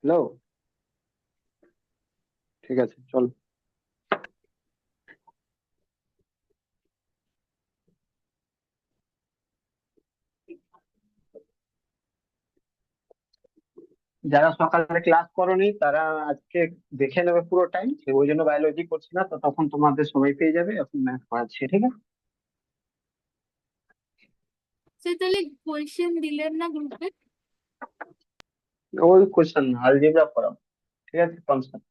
Hello. ঠিক আছে, চলো। যারা সকালে ক্লাস করোনি তারা আজকে দেখে নেবে পুরোটাই, ওই জন্য বায়োলজি করছি না তো, তখন তোমাদের সময় পেয়ে যাবে, এখন ম্যাথ পড়াচ্ছি, ঠিক আছে? সে তাহলে কোয়েশ্চেন দিলেন না গ্রুপে? ওই কোশ্চেন আলজেব্রা পড়াবো, ঠিক আছে, কনসেপ্ট।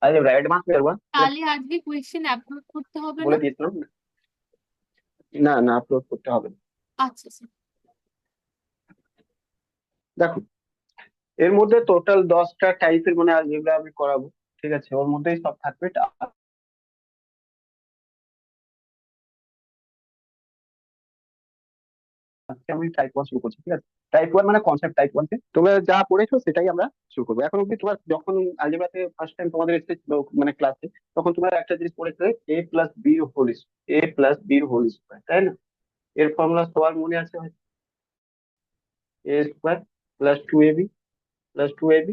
আলজেব্রা অ্যাডভান্স করবো, ঠিক আছে? তাহলে আজকে কোয়েশ্চেন আপলোড করতে হবে না? বলে দিয়েছিলাম। না না, আপলোড করতে হবে না। আচ্ছা স্যার। দেখো, এর মধ্যে টোটাল 10টা টাইপের মানে আলজেব্রা আমি করাবো, ঠিক আছে, ওর মধ্যেই সব থাকবে। আজকে আমি টাইপ 1 শুরু করছি, ঠিক আছে? টাইপ 1 মানে কনসেপ্ট টাইপ 1 তে তোমরা যা পড়েছো সেটাই আমরা শুরু করবো। এখন অব্দি তোমার যখন আলজেব্রাতে ফার্স্ট টাইম তোমাদের এসেছিল মানে ক্লাসে, তখন তোমরা একটা জিনিস পড়েছিলে, a plus B whole square, তাই না? এর ফর্মুলা সবার মনে আছে হয়তো, a square plus 2ab plus 2ab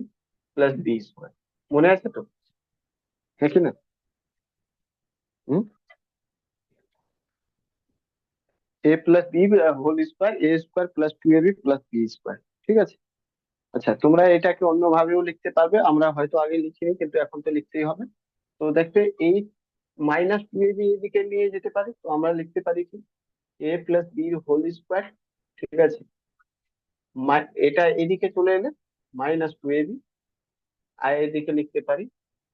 plus B square. মনে আছে তো? হ্যাঁ কি না? হুম। a plus B whole square, a square plus 2ab plus B square, ঠিক আছে? আচ্ছা, তোমরা এটাকে অন্য ভাবেও লিখতে পারবে, আমরা হয়তো আগে লিখিনি কিন্তু এখন তো লিখতেই হবে। তো দেখবে এই -2ab এদিকে নিয়ে যেতে পারি, তো আমরা লিখতে পারি কি, a plus B whole square, ঠিক আছে? এটা এদিকে চলে এলে -2ab, আর এদিকে লিখতে পারি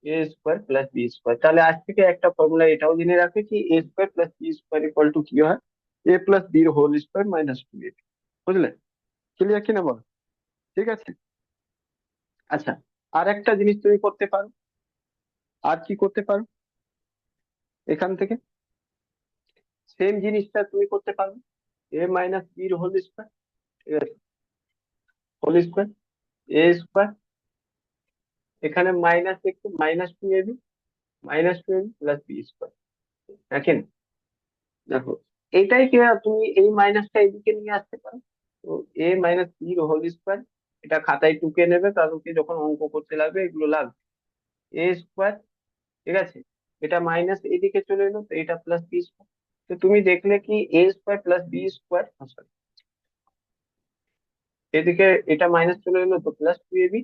a square plus B square. তাহলে আজ থেকে একটা ফর্মুলা এটাও জেনে রাখবে কি, a square plus B square equal to কি হয়, a plus B whole square -2ab। বুঝলে? ক্লিয়ার কিনা বলো? ঠিক আছে। আচ্ছা, আর একটা জিনিস তুমি করতে পারো। আর কি করতে পারো এখান থেকে? সেম জিনিসটা তুমি করতে পারো, a minus B whole square, ঠিক আছে, হোল স্কয়ার, a স্কয়ার, এখানে মাইনাস একটু -2ab প্লাস বি স্কয়ার, দেখেন। দেখো, এটাই কি, তুমি এই মাইনাসটা এদিকে নিয়ে আসতে পারো। তো a minus B whole square, এটা খাতায় টুকে নেবে, কারণ কি যখন অঙ্ক করতে লাগবে এগুলো লাগবে। a স্কয়ার, ঠিক আছে, এটা মাইনাস এদিকে চলে এলো, তো এটা প্লাস বি স্কয়ার। তো তুমি দেখলে কি, a square plus B square, এদিকে এটা মাইনাস চলে এলো, তো plus 2ab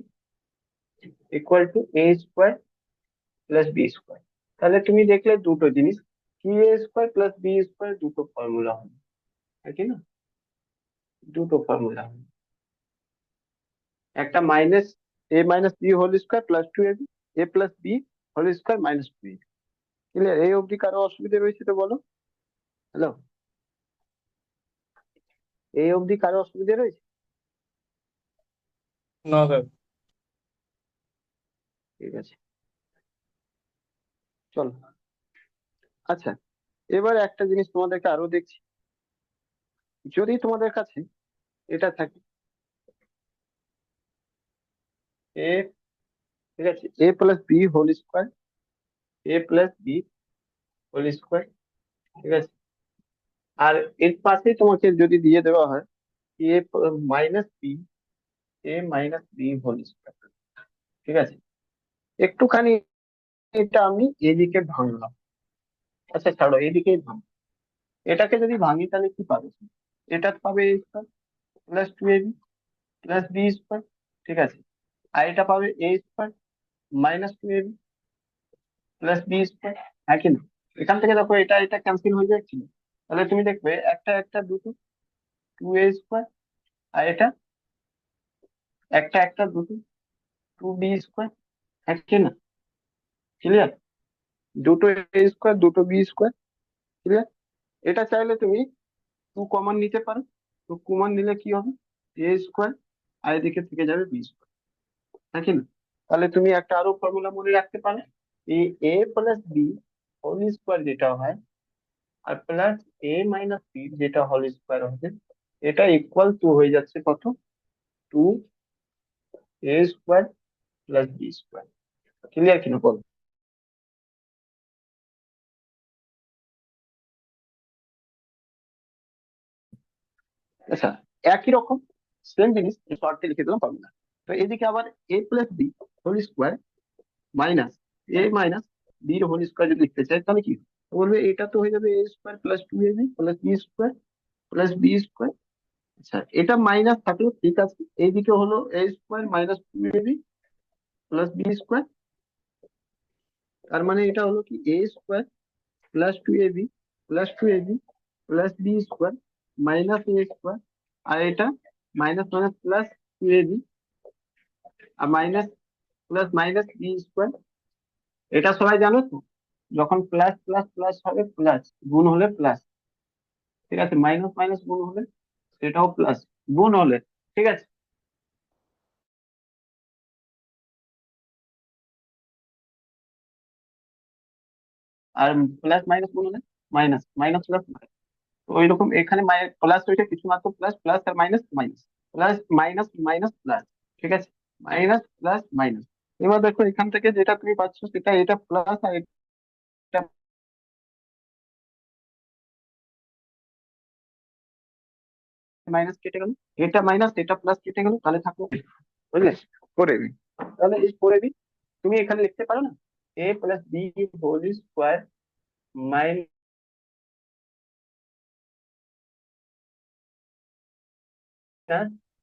equal to a square plus B square. তাহলে তুমি দেখলে দুটো জিনিস, কি, a square plus B square দুটো ফর্মুলা হলো, তাই না? দুটো ফর্মুলা হলো, একটা -a minus B whole square plus 2ab, a plus B whole square -2ab। Clear? এই অবধি কারো অসুবিধা রয়েছে তো বলো। হ্যালো, এই অবধি কারো অসুবিধা রয়েছে? না স্যার। ঠিক আছে, চলো। আচ্ছা, এবার একটা জিনিস তোমাদেরকে আরো দেখছি, যদি তোমাদের কাছে এটা থাকে এ, ঠিক আছে, a plus B whole square, ঠিক আছে, আর এর পাশে তোমাকে যদি দিয়ে দেওয়া হয় A minus B, a minus B whole square, ঠিক আছে, একটুখানি এটা আমি এদিকে ভাঙলাম। আচ্ছা ছাড়ো, এদিকেই ভাঙ, এটাকে যদি ভাঙি তাহলে কি পাবে? এটা পাবে a square plus 2ab plus B square, ঠিক আছে, আর এটা পাবে a square minus 2ab plus B square, হ্যাঁ কি না? এখান থেকে দেখো, এটা এটা ক্যান্সেল হয়ে যাচ্ছে, তাহলে তুমি দেখবে একটা একটা দুটো, 2a স্কয়ার, আর এটা একটা একটা দুটো, 2b স্কয়ার, হ্যাঁ কি না? ক্লিয়ার? দুটো a স্কয়ার দুটো বি স্কয়ার, ক্লিয়ার? এটা চাইলে তুমি 2 কমন নিতে পারো, তো কমন নিলে কি হবে, a স্কয়ার, আর এদিকে থেকে যাবে বি স্কয়ার, হ্যাঁ কি না? তাহলে তুমি একটা আরো ফর্মুলা মনে রাখতে পারো, এই a plus B whole square যেটা হয়, আর প্লাস a মাইনাস বি যেটা হোল স্কয়ার হবে, এটা ইকুয়াল টু হয়ে যাচ্ছে কত, 2a square plus B square. Clear কিনা বলো? আচ্ছা, একই রকম সেম জিনিস শর্টে লিখে দিলাম ফর্মুলা। তো এদিকে আবার A plus B whole square minus A minus B whole square যদি লিখতে চাই তাহলে কি হবে? তো বলবে এটা তো হয়ে যাবে A square plus two A B plus B square plus B square. আচ্ছা, এটা মাইনাস থাকলো ঠিক আছে, এইদিকে হলো A square minus two A B plus B square. তার মানে এটা হলো কি A square plus two A B plus two A B plus B square minus A square. আর এটা minus minus plus two A B আর minus plus minus B square. এটা সবাই জানো তো, যখন প্লাস প্লাস প্লাস হবে প্লাস, গুণ হলে প্লাস, ঠিক আছে, মাইনাস মাইনাস গুণ হলে সেটাও প্লাস, গুণ হলে, ঠিক আছে। আর প্লাস মাইনাস গুণ হলে মাইনাস, মাইনাস প্লাস, তো ওই রকম এখানে প্লাস রয়েছে কিছু মাত্র, প্লাস প্লাস আর minus minus, plus minus minus plus, ঠিক আছে, মাইনাস প্লাস মাইনাস। এবার দেখো এখান থেকে যেটা তুমি পাচ্ছ সেটা এটা প্লাস আর এটা মাইনাস কেটে গেল, এটা মাইনাস এটা প্লাস কেটে গেল, তাহলে থাকলো বুঝলে করে দিই। তাহলে এই করে দিই, তুমি এখানে লিখতে পারো না A plus B whole square minus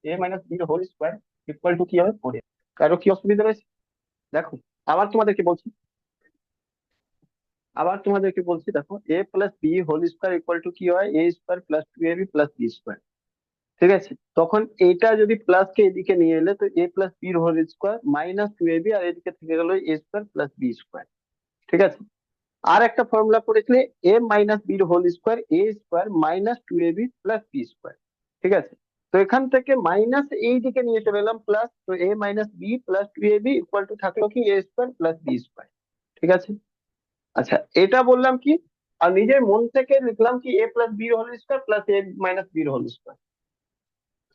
A minus B whole square equal to কি হবে ফোর। কারো কি অসুবিধা রয়েছে? দেখো, আবার তোমাদেরকে বলছি, দেখো A plus B whole square equal to কি হয়, A square plus two A B plus B square, ঠিক আছে। তখন এটা যদি প্লাস কে এদিকে নিয়ে এলে তো A plus B whole square minus two A B আর এদিকে থেকে গেল A square plus B square, ঠিক আছে। আর একটা ফর্মুলা পড়েছিলে A minus B whole square A square minus two A B plus B square, ঠিক আছে। তো এখান থেকে মাইনাস এই দিকে নিয়ে চলে এলাম প্লাস, তো A minus B plus two A B equal to থাকলো কি A square plus B square, ঠিক আছে। আচ্ছা, এটা বললাম কি, আর নিজের মন থেকে লিখলাম কি A plus B whole square plus A minus B whole square.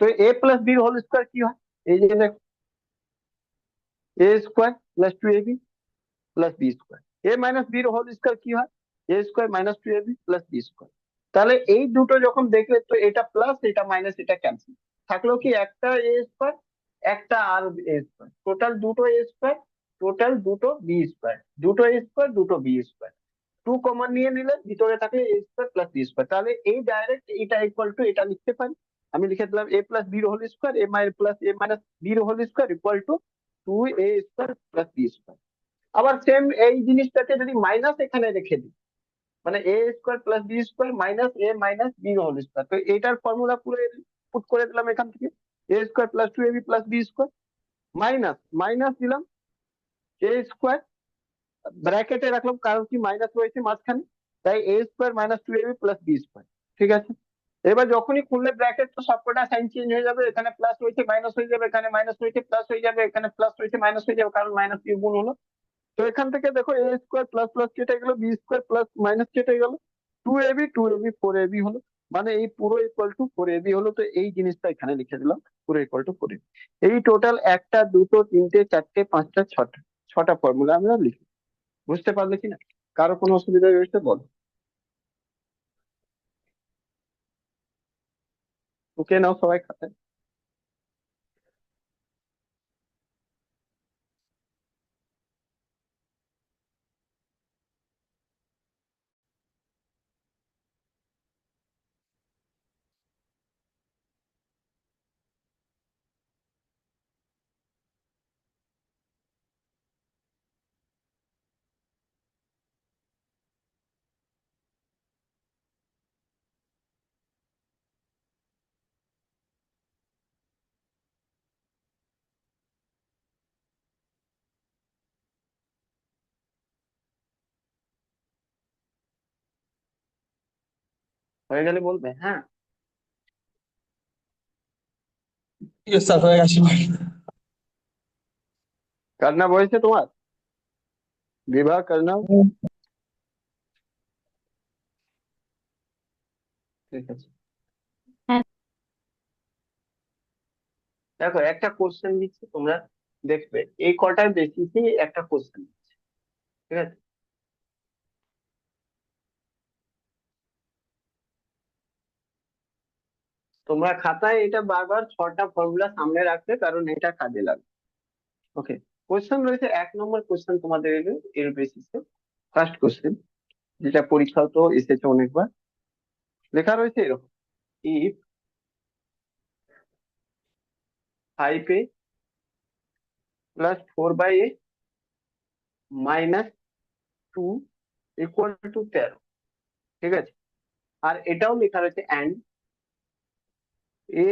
তো A plus B whole square কি হয়, এই যে দেখো A square plus two A B plus B square. A minus B whole square কি হয়, A square minus two A B plus B square. তাহলে এই দুটো যখন দেখলে তো এটা প্লাস এটা মাইনাস এটা ক্যান্সেল, থাকলো কি একটা এ স্কোয়ার একটা আর এ স্কোয়ার, টোটাল দুটো এ স্কোয়ার টোটাল দুটো বি স্কোয়ার, দুটো এ স্কোয়ার দুটো বি স্কোয়ার। টু কমন নিয়ে নিলে ভিতরে থাকে এ স্কোয়ার প্লাস বি স্কোয়ার, তাহলে এই ডাইরেক্ট এটা ইকুয়াল টু এটা লিখতে পারি। আমি লিখে দিলাম A plus B whole square A plus A minus B whole square equal to two A square plus B square. আবার সেম এই জিনিসটাকে যদি মাইনাস এখানে রেখে দিই, মানে A square plus B square minus A minus B whole square, তো এটার ফর্মুলা পুরো পুট করে দিলাম এখান থেকে A square plus two A B plus B square minus minus দিলাম এ স্কোয়ার, ব্র্যাকেটে রাখলাম কারণ কি মাইনাস রয়েছে মাঝখানে, তাই A square minus two AB plus B square, ঠিক আছে। এবার যখনই খুললে ব্র্যাকেট তো সবকটা সাইন চেঞ্জ হয়ে যাবে, এখানে প্লাস রয়েছে মাইনাস হয়ে যাবে, এখানে মাইনাস রয়েছে প্লাস হয়ে যাবে, এখানে প্লাস রয়েছে মাইনাস হয়ে যাবে, কারণ মাইনাস দিয়ে গুণ হলো। তো এখান থেকে দেখো এ স্কোয়ার প্লাস প্লাস কেটে গেল বি স্কোয়ার প্লাস মাইনাস কেটে গেল, টু এবি ফোর এবি হলো, মানে এই পুরো ইকুয়াল টু ফোর এবি হলো। তো এই জিনিসটা এখানে লিখে দিলাম পুরো ইকুয়াল টু ফোর এবি। এই টোটাল একটা দুটো তিনটে চারটে পাঁচটা ছটা, ছটা ফর্মুলা আমরা লিখি। বুঝতে পারলে কিনা? কারো কোনো অসুবিধা রয়েছে বল। ওকে নাও সবাই খাতায়। হয়ে গেলে বলবে হ্যাঁ। ঠিক আছে স্যার, হয়ে গেছে। কান্না বয়সে তোমার বিবাহ করনা, ঠিক আছে। হ্যাঁ। দেখো একটা কোশ্চেন দিচ্ছি তোমরা দেখবে এই কটার বেসিসে একটা কোশ্চেন, ঠিক আছে। তোমরা খাতায় এটা বারবার 6টা ফর্মুলা সামনে রাখবে, কারণ এটা কাজে লাগবে। ওকে, কোশ্চেন রয়েছে 1 নম্বর কোশ্চেন তোমাদের এলো এর বেসিসে। ফার্স্ট কোশ্চেন, যেটা পরীক্ষাতেও এসেছে অনেকবার। লেখা রয়েছে এরকম: if 5a plus 4/a minus 2 equal to 13। ঠিক আছে, আর এটাও লেখা রয়েছে অ্যান্ড এ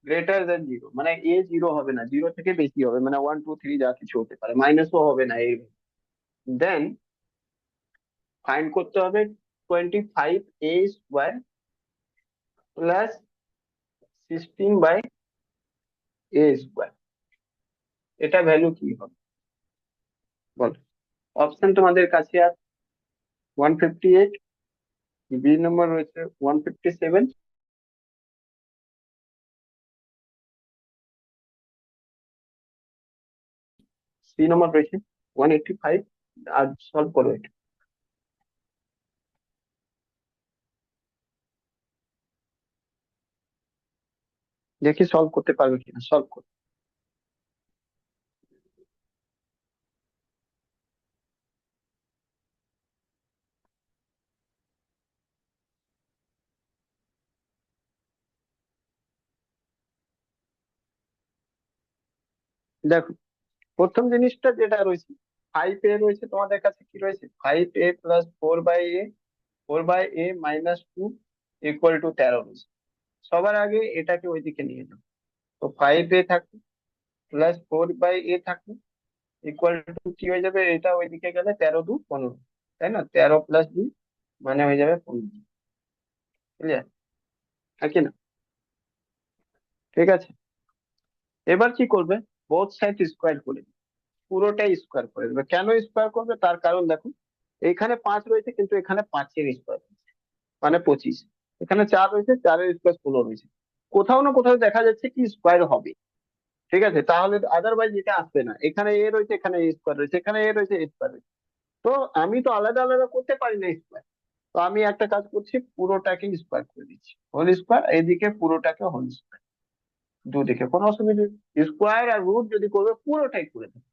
গ্রেটার দ্যান 0, মানে এ 0 হবে না, 0 থেকে বেশি হবে, মানে 1 2 3 যা কিছু হতে পারে, মাইনাসও হবে না এর। দেন ফাইন্ড করতে হবে 25a² প্লাস 16/a²। এটা ভ্যালু কি হবে বলো? অপশন তোমাদের কাছে আছে 158, বি নম্বর রয়েছে 157, সি নম্বর রয়েছে 185। আর সলভ করো এটা, দেখি সলভ করতে পারবে কিনা। সলভ করো। দেখো, প্রথম জিনিসটা যেটা রয়েছে 5a রয়েছে তোমাদের কাছে, কি রয়েছে 5a plus 4/a minus 2 equal to 13 রয়েছে। সবার আগে এটাকে ওইদিকে নিয়ে যাও। তো 5a থাকবে প্লাস 4/a থাকবে ইকুয়াল টু কি হয়ে যাবে, এটা ওইদিকে গেলে 13 2 15, তাই না? 13 প্লাস 2 মানে হয়ে যাবে 15। ক্লিয়ার নাকি না? ঠিক আছে, এবার কি করবে, বোথ সাইড স্কোয়ার করে দিবে। পুরোটাই স্কোয়ার করে দেবে। কেন স্কোয়ার করবে তার কারণ দেখো, এইখানে 5 রয়েছে কিন্তু এখানে 5-এর স্কোয়ার মানে 25, এখানে 4 রয়েছে, 4-এর স্কোয়ার 16 রয়েছে। কোথাও না কোথাও দেখা যাচ্ছে কি স্কোয়ার হবে। ঠিক আছে, তাহলে আদারওয়াইজ এটা আসবে না। এখানে এ রয়েছে, এখানে এ স্কোয়ার রয়েছে, এখানে এ রয়েছে, এ স্কোয়ার রয়েছে। তো আমি তো আলাদা আলাদা করতে পারি না স্কোয়ার। তো আমি একটা কাজ করছি, পুরোটাকে স্কোয়ার করে দিচ্ছি, হোল স্কোয়ার, এদিকে পুরোটাকে হোল স্কোয়ার, দুদিকে কোনো অসুবিধা নেই। স্কোয়ার আর রুট যদি করবে পুরোটাই করে দেবে,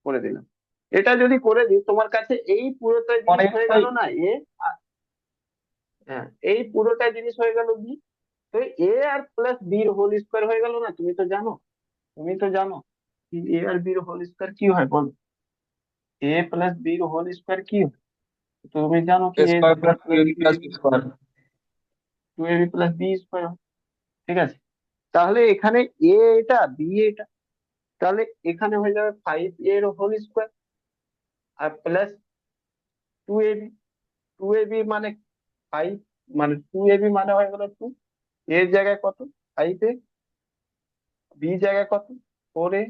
করে দিলাম। এটা যদি করে দিই তোমার কাছে এই পুরোটা জিনিস হয়ে অনেকটাই গেল না এ। হ্যাঁ, এই পুরোটা জিনিস হয়ে গেল বি। তো এ আর প্লাস বির হোল স্কোয়ার হয়ে গেল না, তুমি তো জানো। তুমি তো জানো এ আর বির হোল স্কোয়ার কি হয় বলো? এ প্লাস বির হোল স্কোয়ার কি হয়? তুমি জানো কি A square square plus plus two plus A B, square. 2ab plus B square. ঠিক আছে, তাহলে এখানে এ এটা, বি এটা, তাহলে এখানে হয়ে যাবে 5 এর হোল স্কোয়ার আর প্লাস 2ab। 2ab মানে 5, মানে 2ab মানে হয়ে গেল 2, এর জায়গায় কত 5a, বি জায়গায় কত 4a।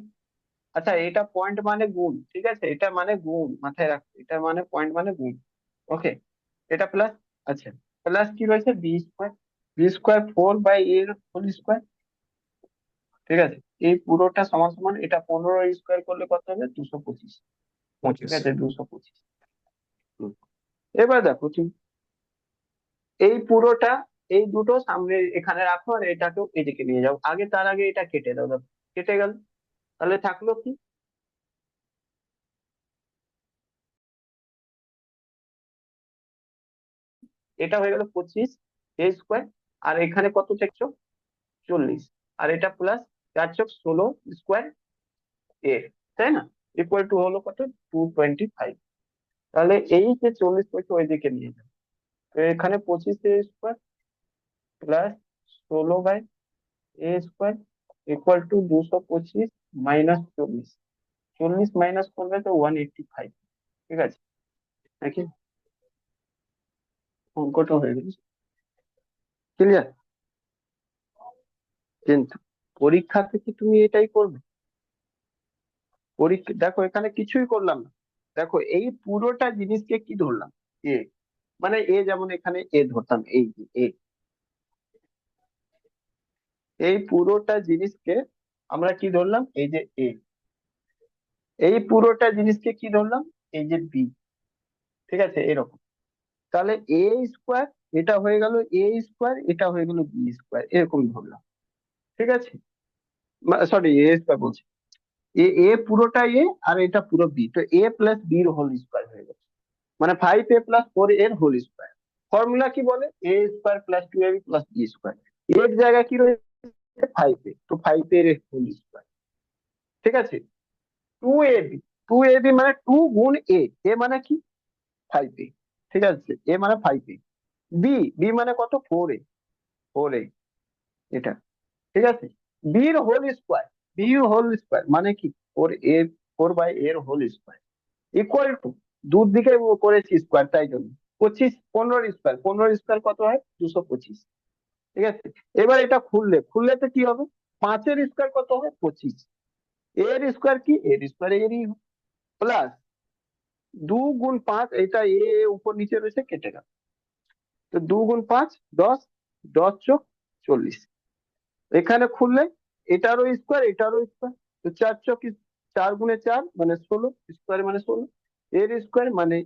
আচ্ছা, এটা পয়েন্ট মানে গুণ, ঠিক আছে, এটা মানে গুণ, মাথায় রাখো, এটা মানে পয়েন্ট মানে গুণ। ওকে, এটা প্লাস। আচ্ছা, প্লাস কি রয়েছে B square, B square 4/a whole square. ঠিক আছে, এই পুরোটা সমান সমান এটা 15 স্কোয়ার করলে কত হবে 225। ঠিক 25। আছে, 225। এবার দেখো তুমি এই পুরোটা, এই দুটো সামনে এখানে রাখো আর এটাকেও এদিকে নিয়ে যাও আগে, তার আগে এটা কেটে দাও। দেখো কেটে গেল, তাহলে থাকলো কি, এটা হয়ে গেল 25a², আর এখানে কত দেখছো 40, আর এটা প্লাস 4 × 16 স্কোয়ার তাই না? ইকুয়াল টু হলো কত 225। তাহলে এই যে 40 পয়সা ওইদিকে নিয়ে যাবে। তো এখানে 25a² plus 16/a² equal to 225 minus 40, 40 minus করবে তো 185। ঠিক আছে নাকি? অঙ্কটা হয়ে গেছে। ক্লিয়ার? কিন্তু পরীক্ষাতে কি তুমি এটাই করবে? পরীক্ষা দেখো এখানে কিছুই করলাম না। দেখো এই পুরোটা জিনিসকে কি ধরলাম, এ, মানে এ, যেমন এখানে এ ধরতাম, এই যে এ, এই পুরোটা জিনিসকে আমরা কি ধরলাম, এই যে এ। এই পুরোটা জিনিসকে কি ধরলাম, এই যে বি। ঠিক আছে, এরকম। তাহলে এ স্কোয়ার, এটা হয়ে গেল এ স্কোয়ার, এটা হয়ে গেল বি স্কোয়ার, এরকম ধরলাম। ঠিক আছে, সরি এ স্কোয়ার বলছি, এ এ পুরোটা এ আর এটা পুরো বি, তো এ প্লাস বির হোল স্কোয়ার হয়ে গেছে, মানে 5a+4 এর হোল স্কোয়ার। ফর্মুলা কি বলে? A square plus 2ab plus B square. এর জায়গায় কি রয়েছে? 5a, তো 5a এর হোল স্কোয়ার। ঠিক আছে, 2ab, 2ab মানে 2 গুণ এ, এ মানে কি? 5a। ঠিক আছে, এ মানে 5a। বি, বি মানে কত? 4a, 4a এটা। ঠিক আছে, বির whole square, B whole square মানে কি? 4a, 4/এর হোল স্কোয়ার ইকুয়াল টু, দূর দিকে করেছি স্কোয়ার তাই জন্য 25, 15 স্কোয়ার, 15 স্কোয়ার কত হয়? 225। ঠিক আছে, এবার এটা খুললে, খুললে তো কি হবে? 5-এর স্কোয়ার কত হবে? 25। এর স্কোয়ার কি? এর স্কোয়ার এরই, প্লাস 2 গুণ 5, এটা এ উপর নিচে রয়েছে, কেটে গেল। তো 2 গুণ 5 10, 10 চোখ 40। এখানে খুললে এটারও স্কোয়ার, এটারও স্কোয়ার, তো 4 গুণে 4 মানে 16, স্কোয়ার মানে 16, এর স্কোয়ার মানে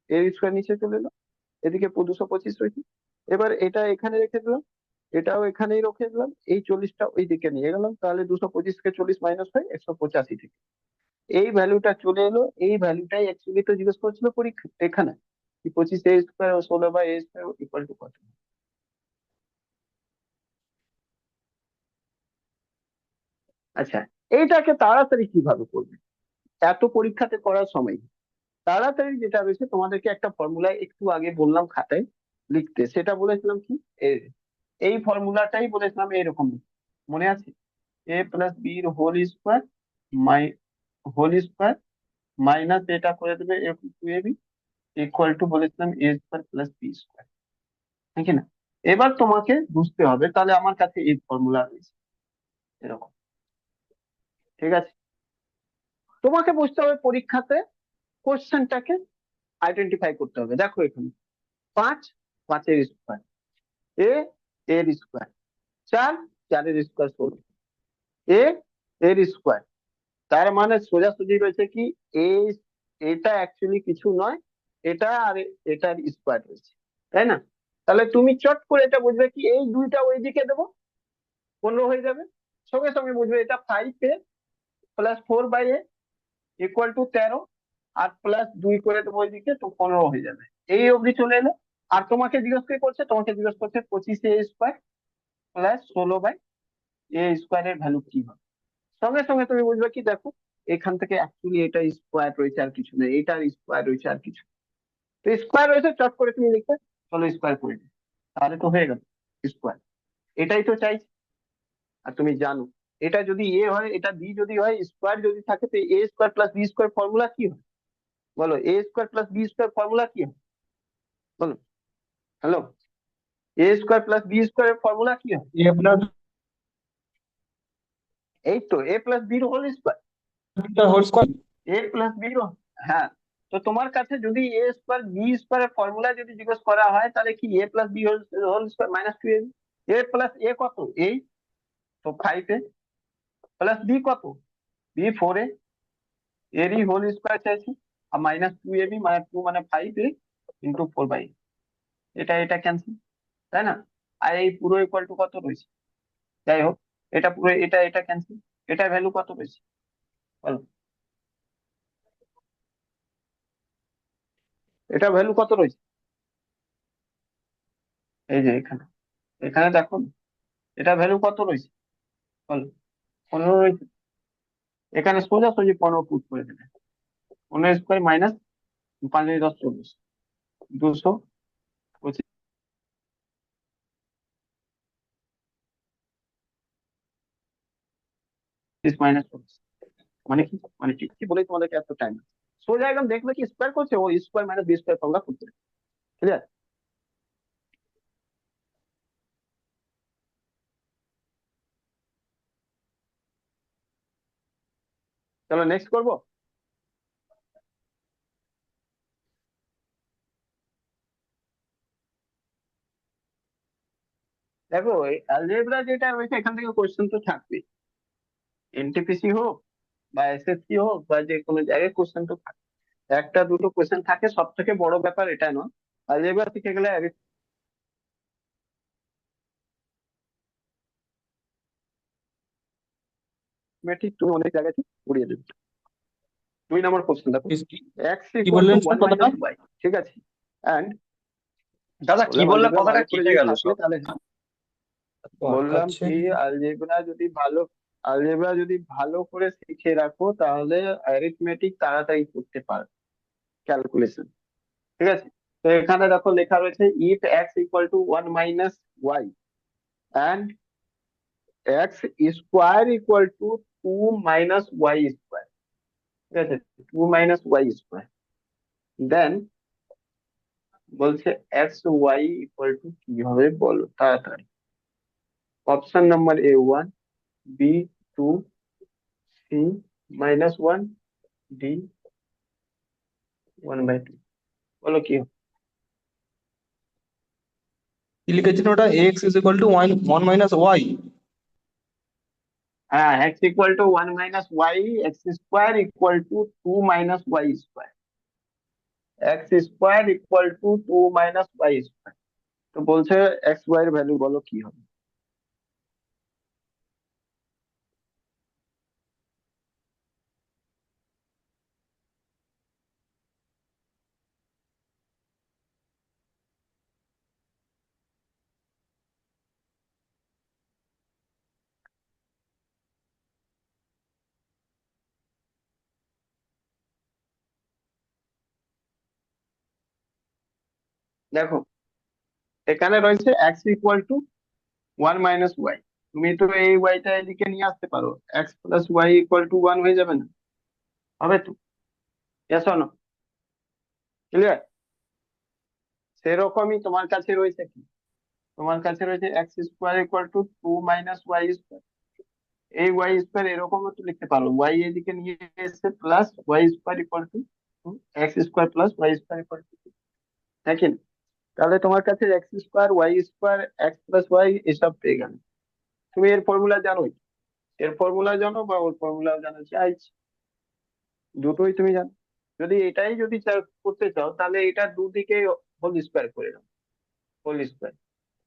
এর স্কোয়ার নিচে চলে এলো, এদিকে 225 রয়েছে। এবার এটা এখানে রেখে দিলাম, এটাও এখানেই রেখে দিলাম, এই 40টা ওই দিকে নিয়ে গেলাম, তাহলে 225 কে 40 মাইনাস হয় 185 থেকে। এই ভ্যালুটা চলে এলো, এই ভ্যালুটাই অ্যাকচুয়ালি তো জিজ্ঞেস করছিল পরীক্ষা এখানে, কি 25a² O 16/a² equal to কত। আচ্ছা, এইটাকে তাড়াতাড়ি কিভাবে করবে? এত পরীক্ষাতে করার সময় নেই। তাড়াতাড়ি যেটা রয়েছে, তোমাদেরকে একটা ফর্মুলায় একটু আগে বললাম খাতায় লিখতে, সেটা বলেছিলাম কি? এই ফর্মুলাটাই বলেছিলাম এরকম, মনে আছে? এ প্লাস বির হোল স্কোয়ার, মাই হোল স্কোয়ার মাইনাস এটা করে দেবে A two A B equal to বলেছিলাম A square plus B square. ঠিক না? এবার তোমাকে বুঝতে হবে, তাহলে আমার কাছে এই ফর্মুলা রয়েছে এরকম। ঠিক আছে, তোমাকে বুঝতে হবে পরীক্ষাতে কোশ্চেনটাকে আইডেন্টিফাই করতে হবে। দেখো এখানে 5, 5-এর স্কোয়ার, এ এর স্কোয়ার, 4, 4-এর স্কোয়ার 16, এ এর স্কোয়ার, তার মানে সোজাসুজি রয়েছে কি? এ, এটা অ্যাকচুয়ালি কিছু নয়, এটা আর এটার স্কোয়ার রয়েছে, তাই না? তাহলে তুমি চট করে এটা বুঝবে কি? এই দুইটা ওইদিকে দেবো, 15 হয়ে যাবে। সঙ্গে সঙ্গে বুঝবে এটা 5a plus 4/a equal to 13, আর প্লাস 2 করে দেবো ওইদিকে, তো 15 হয়ে যাবে। এই অবধি চলে এলো। আর তোমাকে জিজ্ঞেস কি করছে? তোমাকে জিজ্ঞেস করছে 25a² প্লাস 16/a² এর ভ্যালু কি হবে। সঙ্গে সঙ্গে তুমি বুঝবে কি? দেখো এখান থেকে অ্যাকচুয়ালি এটা স্কোয়ার রয়েছে আর কিছু নেই, এটার স্কোয়ার রয়েছে আর কিছু, তো স্কোয়ার রয়েছে, চট করে তুমি লিখবে, চলো স্কোয়ার করে দিই, তাহলে তো হয়ে গেল স্কোয়ার। এটাই তো চাইছি। আর তুমি জানো, এটা যদি এ হয়, এটা বি যদি হয়, স্কোয়ার যদি থাকে, তো A square plus B square formula কি হয়? বলো, A square plus B square formula কি হয়? বলো, hello, A square plus B square এর ফর্মুলা কি হয়? এ প্লাস এই তো এ প্লাস বির হোল স্কোয়ার, বিটা whole square. A plus B. হ্যাঁ, তো তোমার কাছে যদি A square B square formula যদি জিজ্ঞেস করা হয়, তাহলে কি A plus B whole square minus 2ab, A plus এ কত? এই তো 5a, প্লাস বি কত? বি 4a, এরই হোল স্কোয়ার চাইছি, আর মাইনাস 2ab মানে 2 মানে 5a ইন্টু 4/, এটা এটা ক্যান্সেল, তাই না? আর এই পুরো ইকুয়াল টু কত রয়েছে? যাই হোক, এটা পুরো, এটা এটা ক্যান্সেল, এটা ভ্যালু কত রয়েছে বলো? এটা ভ্যালু কত রয়েছে? এই যে এখানে, এখানে দেখো, এটা ভ্যালু কত রয়েছে বলো? 15 রয়েছে। এখানে সোজাসুজি 15 পুট করে দেবে, 15² মাইনাস 5 × 10 = 40, 225 মাইনাস 40 মানে কি? মানে ঠিক কি বলেই তোমাদেরকে এত টাইম, সোজা একদম দেখবে কি স্কোয়ার করছে, ও square minus B square formula করতে। ক্লিয়ার? চলো নেক্সট করবো। দেখো এই অ্যালজেব্রা যেটা রয়েছে, এখান থেকে কোশ্চেন তো থাকবে, এনটিপিসি হোক বা এসএসসি হোক বা যে কোনো জায়গায় কোশ্চেন তো থাকে, একটা দুটো কোশ্চেন থাকে, সব থেকে বড় ব্যাপার এটা নয়। অ্যালজেব্রা শিখে গেলে অ্যারিথমেটিক তুমি অনেক জায়গায় পড়িয়ে দেবে। 2 নম্বর কোশ্চেন দেখো, কি এক্স কি ইকুয়াল টু বললেন স্যার ওয়ান কথাটা? মাইনাস ওয়াই, ঠিক আছে? অ্যান্ড দাদা কি বললাম বললে, আলজেব্রা কথাটা ভালো করে কেটে যদি গেল থাকে সব। তাহলে, তো বললাম আটকাচ্ছে। কি আলজেব্রা যদি ভালো করে শিখে রাখো তাহলে অ্যারিথমেটিক তাড়াতাড়ি করতে পারো, ক্যালকুলেশন, ঠিক আছে? তো এখানে দেখো লেখা রয়েছে if X equal to one minus Y and X square equal to two minus Y square, ঠিক আছে? Two minus Y square, then বলছে এক্স ওয়াই ইকুয়াল টু কি হবে বলো তাড়াতাড়ি। Option number A one, B two, C minus one, D one by two, বলো কি হবে? কি লিখেছেন ওটা? X is equal to one one minus Y. হ্যাঁ, X equal to one minus Y, x square equal to two minus Y square, X square equal to two minus Y square. তো বলছে X Y এর value বলো কি হবে। দেখো এখানে রয়েছে x equal to one minus y, তুমি তো এই ওয়াইটা এদিকে নিয়ে আসতে পারো, x plus Y equal to one হয়ে যাবে না? হবে তো? Yes or no? ক্লিয়ার? সেরকমই তোমার কাছে রয়েছে কি, তোমার কাছে রয়েছে x square equal to two minus Y square, এই ওয়াই স্কোয়ার এরকমও তো লিখতে পারো, ওয়াই এদিকে নিয়ে এসে plus Y square equal to x square plus Y square equal to, তাই কি না? তাহলে তোমার কাছে x square y square x plus y এসব পেয়ে গেল। তুমি এর ফর্মুলা জানোই, এর ফর্মুলা জানো বা ওর ফর্মুলা জানো, চাই দুটোই তুমি জানো। যদি এটাই যদি করতে চাও তাহলে এটা দুদিকে হোল স্কোয়ার করে দাও, হোল স্কোয়ার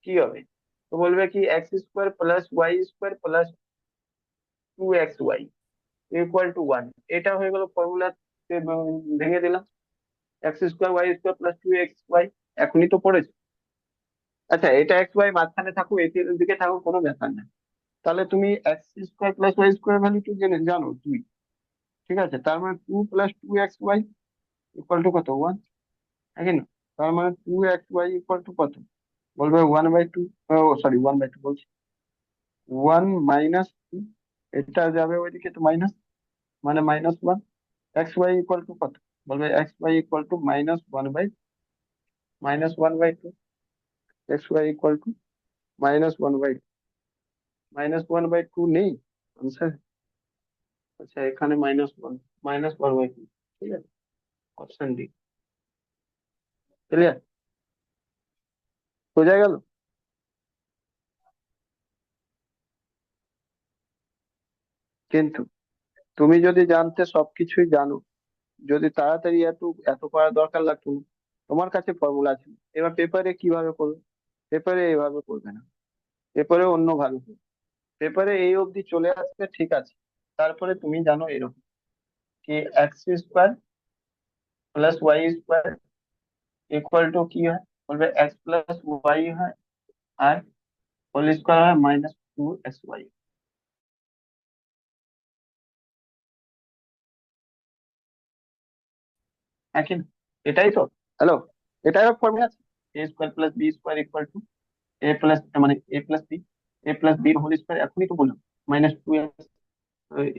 কি হবে? তো বলবে কি x square plus Y square plus two x Y equal to one, এটা হয়ে গেল ফর্মুলা, ভেঙে দিলাম, x square y square plus two x y, এখনই তো পড়েছে। আচ্ছা, এটা এক্স ওয়াই মাঝখানে থাকুক, দিকে থাকুক, কোনো ব্যাপার না। তাহলে তুমি x square plus Y square value two জানো তুই, ঠিক আছে? তার মানে two plus two x Y equal to কত? ওয়ান, তাই না? তার মানে two x Y equal to কত? বলবে ওয়ান বাই টু, ও সরি ওয়ান বাই টু বলছি, ওয়ান মাইনাস টু, এটা যাবে ওইদিকে তো মাইনাস, মানে minus one. X Y equal to কত? বলবে x Y equal to minus one by two, x Y equal to minus one by two, minus one by two নেই answer. আচ্ছা এখানে মাইনাস ওয়ান বাই টু, ঠিক আছে? Option D. Clear? বোঝা গেল? কিন্তু তুমি যদি জানতে সবকিছুই জানো, যদি তাড়াতাড়ি এত এত করার দরকার লাগতো না, তোমার কাছে ফর্মুলা আছে, এবার পেপারে কিভাবে করবে? পেপারে এইভাবে করবে না, পেপারে অন্য ভাবে করবে। পেপারে এই অবধি চলে আসবে, ঠিক আছে? তারপরে তুমি জানো এরকম কি x square plus Y square equal to কি হয়? বলবে এক্স প্লাস ওয়াই হয়, আর হোল স্কোয়ার হয় মাইনাস টু এক্স ওয়াই, একই না? এটাই তো, হ্যালো, এটাই ফর্মুলা আছে, A square plus B square equal to A plus, মানে A plus B, A plus বির হোল স্কোয়ার, এখনই তো বললাম, মাইনাস টু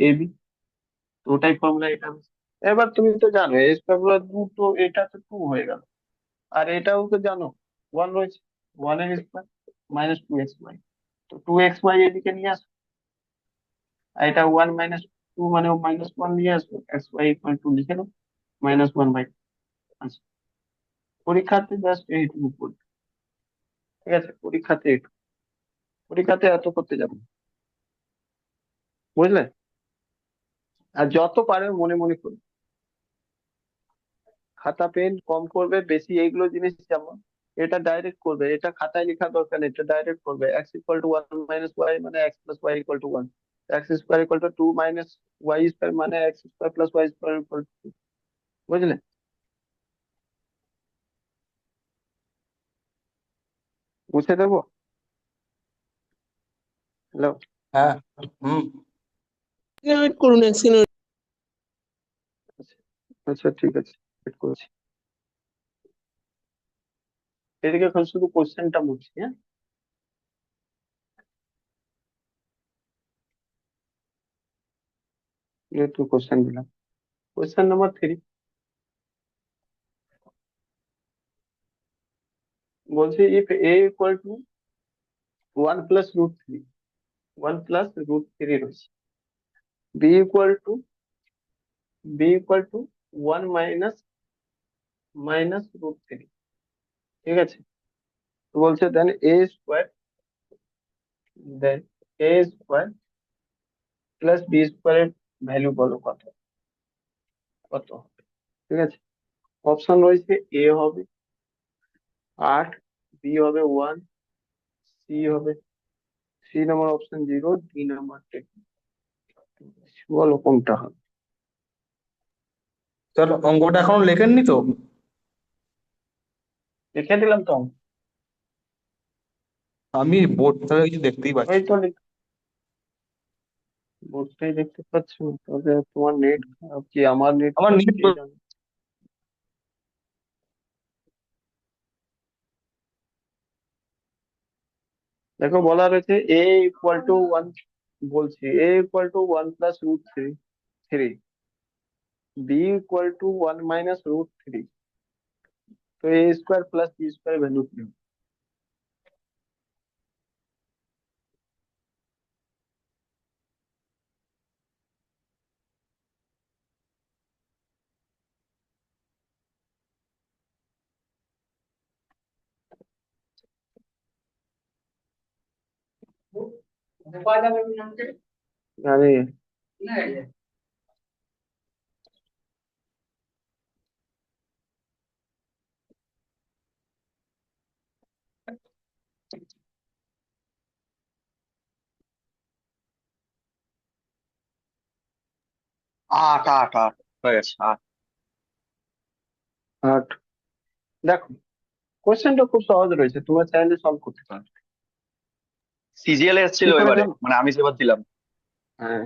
এ বি, তো ওটাই ফর্মুলা এটা হচ্ছে। এবার তুমি তো জানো এ স্কোয়ার দুটো, এটা তো টু হয়ে গেল, আর এটাও তো জানো ওয়ান রয়েছে, ওয়ান এর square minus two x y, তো টু এক্স ওয়াই এদিকে নিয়ে আসো, আর এটা ওয়ান মাইনাস টু মানে মাইনাস ওয়ান নিয়ে আসো, এক্স ওয়াই ইকুয়াল টু লিখে দাও মাইনাস ওয়ান বাই। আচ্ছা, পরীক্ষাতে জাস্ট এইটুকু করবে, ঠিক আছে? পরীক্ষাতে এইটুকু, পরীক্ষাতে এত করতে যাবে না, বুঝলে? আর যত পারে মনে মনে করবে, খাতা পেন কম করবে বেশি, এইগুলো জিনিস যেমন এটা ডাইরেক্ট করবে, এটা খাতায় লেখা দরকার নেই, এটা ডাইরেক্ট করবে। X equal to one minus Y মানে X plus Y equal to one, X square equal to two minus Y square মানে X square plus Y square equal to, বুঝলে? মুছে দেবো? হ্যালো? হ্যাঁ। হুম। ওয়েট করুন এক সেকেন্ড। আচ্ছা ঠিক আছে, wait করছি। এদিকে এখন শুধু কোশ্চেনটা মুছছি, হ্যাঁ? একটু কোশ্চেন দিলাম। কোশ্চেন নাম্বার 3 বলছে if A equal to one plus root three, one plus root three রয়েছে, B equal to one minus root three, ঠিক আছে? তো বলছে then A square plus B স্কোয়ারের ভ্যালু বলো কত, কত হবে? ঠিক আছে, অপশন রয়েছে এ হবে 8, বি হবে 1, সি হবে, C number option 0, D number 10। বলো কোনটা হবে? স্যার অঙ্কটা এখনো লেখেননি তো? লিখে দিলাম তো। আমি বোর্ড থেকে কিছু দেখতেই পাচ্ছি ওই না। তো বোর্ডটাই দেখতে পাচ্ছ না, তবে তোমার নেট খারাপ কি আমার নেট আমার খারাপ নিট কে জানে। দেখো বলা রয়েছে এ ইকুয়াল টু ওয়ান, বলছি A equal to one plus root three three, B equal to one minus root three, তো A square plus B square value কি হবে? জানি। আট আট আট হয়ে গেছে আট। আট। দেখো কোশ্চেনটা খুব সহজ রয়েছে, তোমরা চাইলে সলভ করতে পারো। সিজিএল কি এসেছিল করে এবারে, জানো? মানে আমি যেবার দিলাম। হ্যাঁ,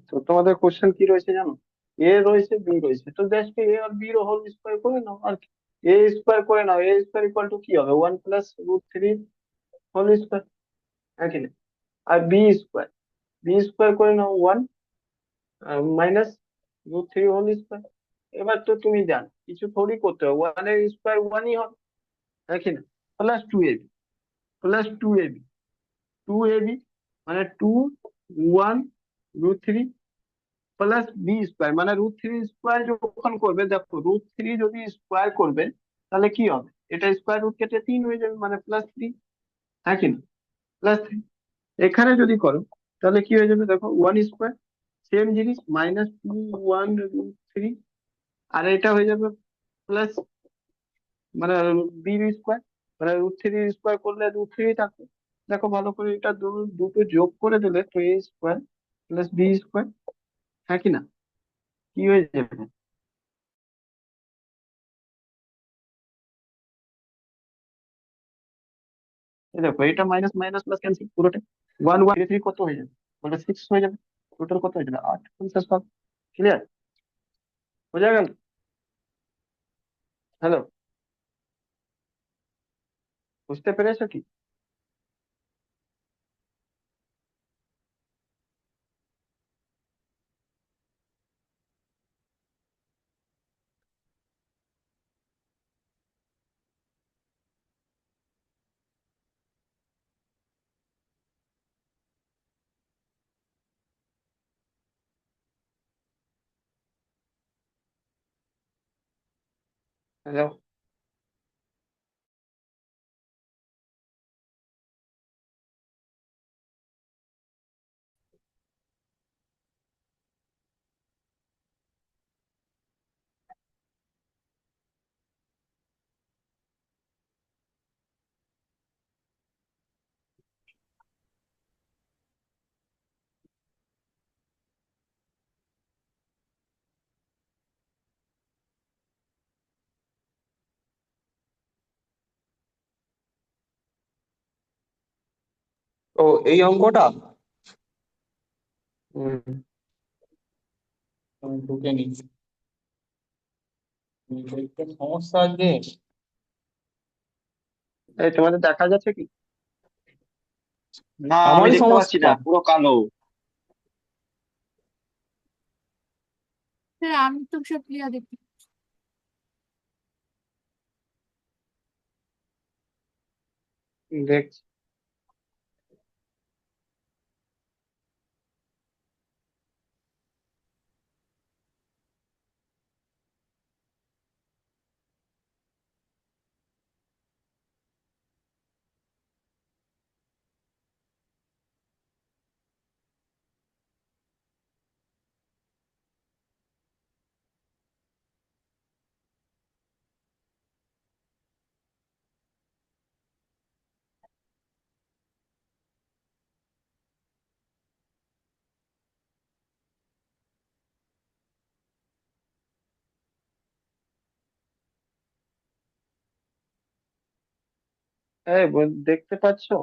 তো তোমাদের কোশ্চেন কি রয়েছে জানো? এ রয়েছে বি রয়েছে, তো জাস্ট এ আর বি এর হোল স্কোয়ার করে নাও আর কি। এ স্কোয়ার করে নাও, এ স্কোয়ার ইকুয়াল টু কি হবে? One plus root three whole square, হ্যাঁ কি না? আর বি স্কোয়ার করে নাও one minus root three whole square. এবার তো তুমি জানো কিছু থোড়ি করতে হবে, ওয়ান এর স্কোয়ার ওয়ানই হবে, হ্যাঁ কি না? Plus two AB, plus two AB মানে two one root three plus B square মানে রুট থ্রি স্কোয়ার যখন করবে, দেখো রুট থ্রি যদি স্কোয়ার করবে তাহলে কি হবে? এটা স্কোয়ার রুট কেটে 3 হয়ে যাবে মানে প্লাস 3, হ্যাঁ কি না? প্লাস 3। এখানে যদি করো তাহলে কি হয়ে যাবে? দেখো ওয়ান স্কোয়ার সেম জিনিস minus two one root three, আর এটা হয়ে যাবে প্লাস মানে বি স্কোয়ার মানে রুট থ্রি স্কোয়ার করলে রুট থ্রি থাকবে। দেখো ভালো করে এটা দুটো যোগ করে দিলে তো A square plus B square, হ্যাঁ কি না? কি হয়ে যাবে? এই দেখো এটা মাইনাস মাইনাস প্লাস ক্যান্সেল পুরোটা, ওয়ান ওয়ান থ্রি কত হয়ে যাবে? বলে 6 হয়ে যাবে। টোটাল কত হয়ে যাবে? 8 পঞ্চাশ ভাগ। ক্লিয়ার? বোঝা গেল? হ্যালো, বুঝতে পেরেছো কি? হ্যালো। ও এই অঙ্কটা হুম। আমি ঢুকে নি, একটু সমস্যা আছে। এই তোমাদের দেখা যাচ্ছে কি? না, আমি আমারই দেখতে পাচ্ছি না, সমস্যা। পুরো কালো। স্যার আমি তো সব ক্লিয়ার দেখি। দেখছি। এই দেখতে পাচ্ছো?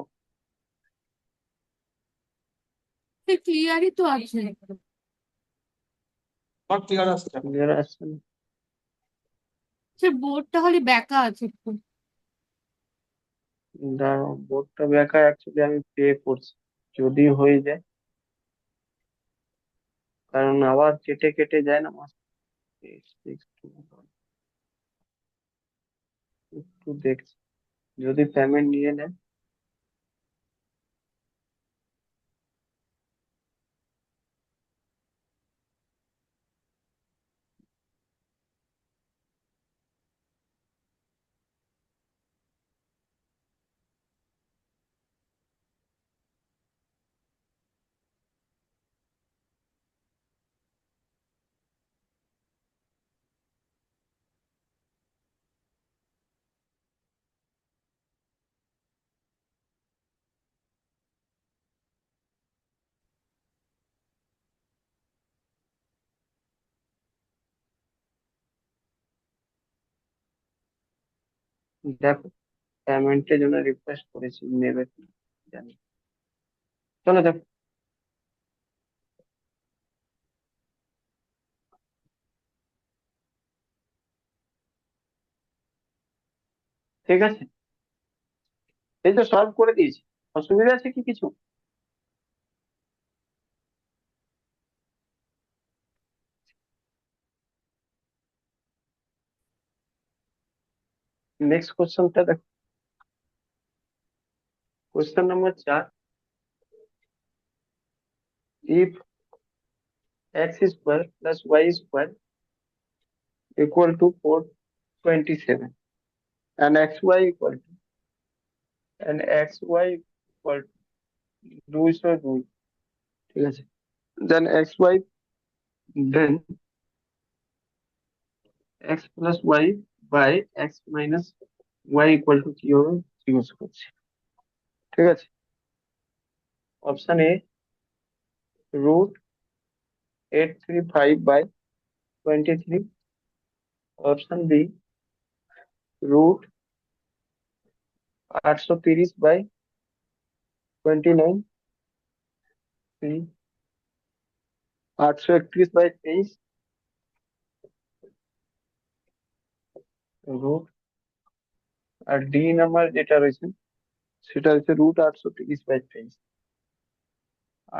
ক্লিয়ারই তো আছে। আমার ক্লিয়ার আসছে। ক্লিয়ার আসছে না? সে বোর্ডটা খালি ব্যাকা আছে একটু। দাঁড়াও, বোর্ডটা বেকার, অ্যাকচুয়ালি আমি পে করছি, যদি হয়ে যায়। কারণ আবার কেটে কেটে যায় না মাস। একটু দেখছি, যদি পেমেন্ট নিয়ে নেয়। দেখো, পেমেন্টের জন্য রিকোয়েস্ট করেছি, নেবে কি না জানি। চলো দেখো। ঠিক আছে, এই তো সলভ করে দিয়েছি। অসুবিধা আছে কি কিছু? নেক্সট কোশ্চেনটা দেখো। Question number 4, if x square plus y square equal to 427 and xy equal to equal to 202, ঠিক আছে, then then x plus y by x minus y equal to কি হবে জিজ্ঞেস করছি। ঠিক আছে, option A √835/23, option B √830/29, C 831/23, root, আর D number যেটা রয়েছে সেটা হচ্ছে √830/23,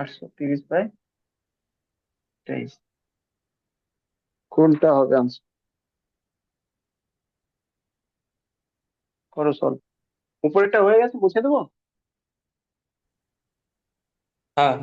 830/23। কোনটা হবে আনসার? করো সলভ। উপরেরটা হয়ে গেছে, মুছে দেবো? হ্যাঁ,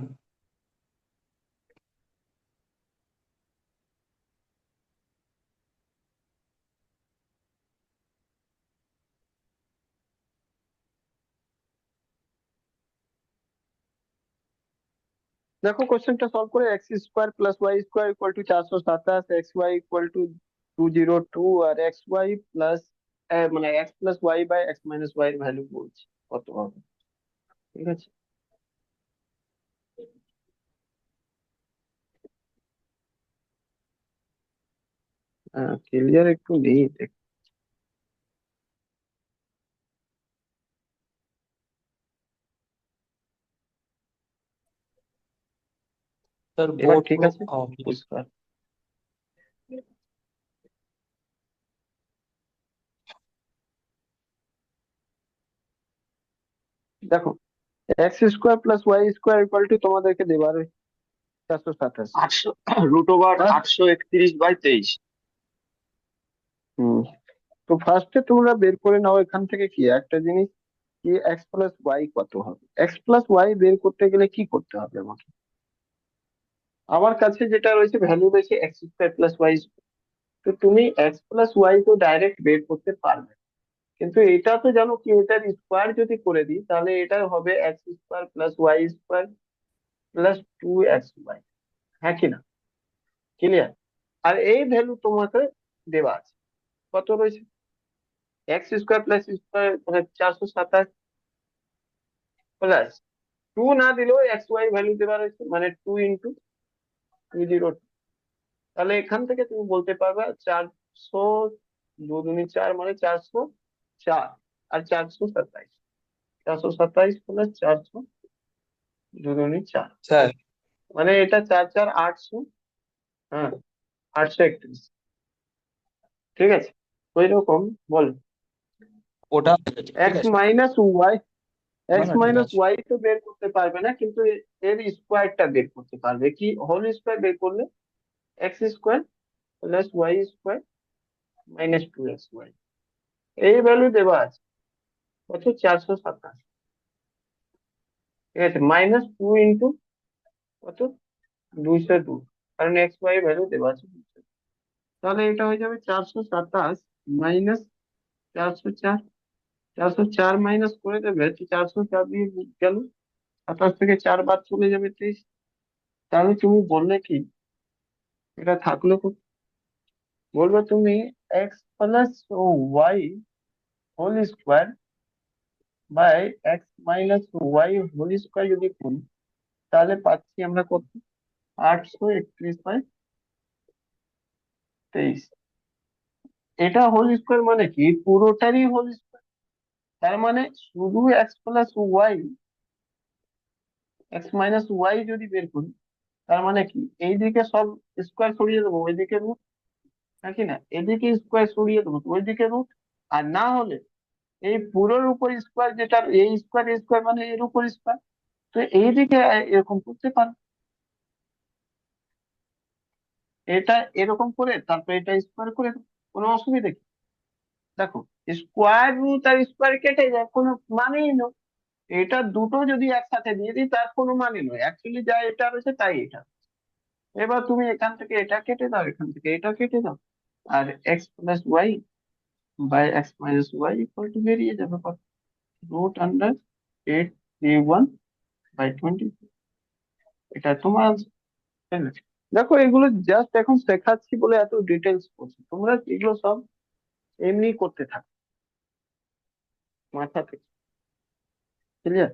দেখো কোশ্চেনটা সলভ করে, X square plus Y square equal to 427, X Y equal to 202, আর এক্স ওয়াই প্লাস মানে X plus Y by x minus Y এর ভ্যালু বলছি কত হবে। ঠিক আছে, ক্লিয়ার একটু নেই। স্যার এবার বোর্ড ঠিক আছে, পরিষ্কার। দেখো, x square plus Y square equal to তোমাদেরকে দেবার 427। 800 √ওভার হ্যাঁ? 831/23। হুম, তো ফার্স্টে তোমরা বের করে নাও এখান থেকে কি একটা জিনিস, কি এক্স প্লাস ওয়াই কত হবে। এক্স প্লাস ওয়াই বের করতে গেলে কি করতে হবে আমাকে? আমার কাছে যেটা রয়েছে ভ্যালু রয়েছে এক্স স্কোয়ার প্লাস ওয়াই। তো তুমি এক্স প্লাস ওয়াই তো ডাইরেক্ট বের করতে পারবে, কিন্তু এটা তো জানো কি এটার স্কোয়ার যদি করে দিই তাহলে এটা হবে x square plus Y square plus 2xy। হ্যাঁ কি না? ক্লিয়ার? আর এই ভ্যালু তোমাকে দেওয়া আছে, কত রয়েছে? X square plus square 427 plus 2 না দিলেও এক্স ওয়াই ভ্যালু দেওয়া রয়েছে, মানে 2 × 202। তাহলে এখান থেকে তুমি বলতে পারবে 400, 2 × 2 = 4, মানে 404 আর 427। 427 প্লাস 400, 2 × 2 = 4, স্যার মানে এটা 4, 4, 800। হ্যাঁ, 831। ঠিক আছে, ওই রকম বল। ওটা ঠিক এক্স আছে। মাইনাস ওয়াই, না এক্স না ঠিক মাইনাস আছে। ওয়াই তো বের করতে পারবে না, কিন্তু এর স্কোয়ারটা বের করতে পারবে। কি হোল স্কোয়ার বের করলে? X square plus Y square minus 2xy। এই ভ্যালু দেওয়া আছে কত? 427। ঠিক আছে, মাইনাস 2 × কত? 202, কারণ এক্স ওয়াই ভ্যালু দেওয়া আছে 200। তাহলে এটা হয়ে যাবে 427 মাইনাস 404। 404 মাইনাস করে দেবে তো 404 দিয়ে গেল, 27 থেকে 4 বাদ চলে যাবে 23। তাহলে তুমি বললে কি এটা থাকলো কত? বলবে তুমি x plus y whole square by x minus y whole square যদি করি তাহলে পাচ্ছি আমরা কত? 831/23। এটা হোল স্কোয়ার মানে কি পুরোটারই হোল স্কোয়ার, তার মানে শুধু x plus y, x minus y যদি বের করি তার মানে কি এইদিকে সব স্কোয়ার সরিয়ে দেবো, ওইদিকে রুট। নাকি না, এদিকে স্কোয়ার সরিয়ে দেবো ওইদিকে রুট। আর না হলে এই পুরোর উপর স্কোয়ার, যেটা এই স্কোয়ার স্কোয়ার মানে এর উপর স্কোয়ার, তো এইদিকে এরকম করতে পারো। এটা এরকম করে তারপর এটা স্কোয়ার করে দাও, কোনো অসুবিধা কি? দেখো, স্কোয়ার রুট আর স্কোয়ার কেটে যায়, কোনো মানেই নয়। এটা দুটো যদি একসাথে দিয়ে দিই তার কোনো মানে নয়, অ্যাকচুয়ালি যা এটা রয়েছে তাই এটা। এবার তুমি এখান থেকে এটা কেটে দাও, এখান থেকে এটা কেটে দাও, আর X plus Y by x minus Y equal to বেরিয়ে যাবে কত? √831/20। এটা তোমার answer, তাই না? দেখো, এগুলো জাস্ট এখন শেখাচ্ছি বলে এত ডিটেলস করছি, তোমরা এগুলো সব এমনি করতে থাকো মাথা থেকে। ক্লিয়ার?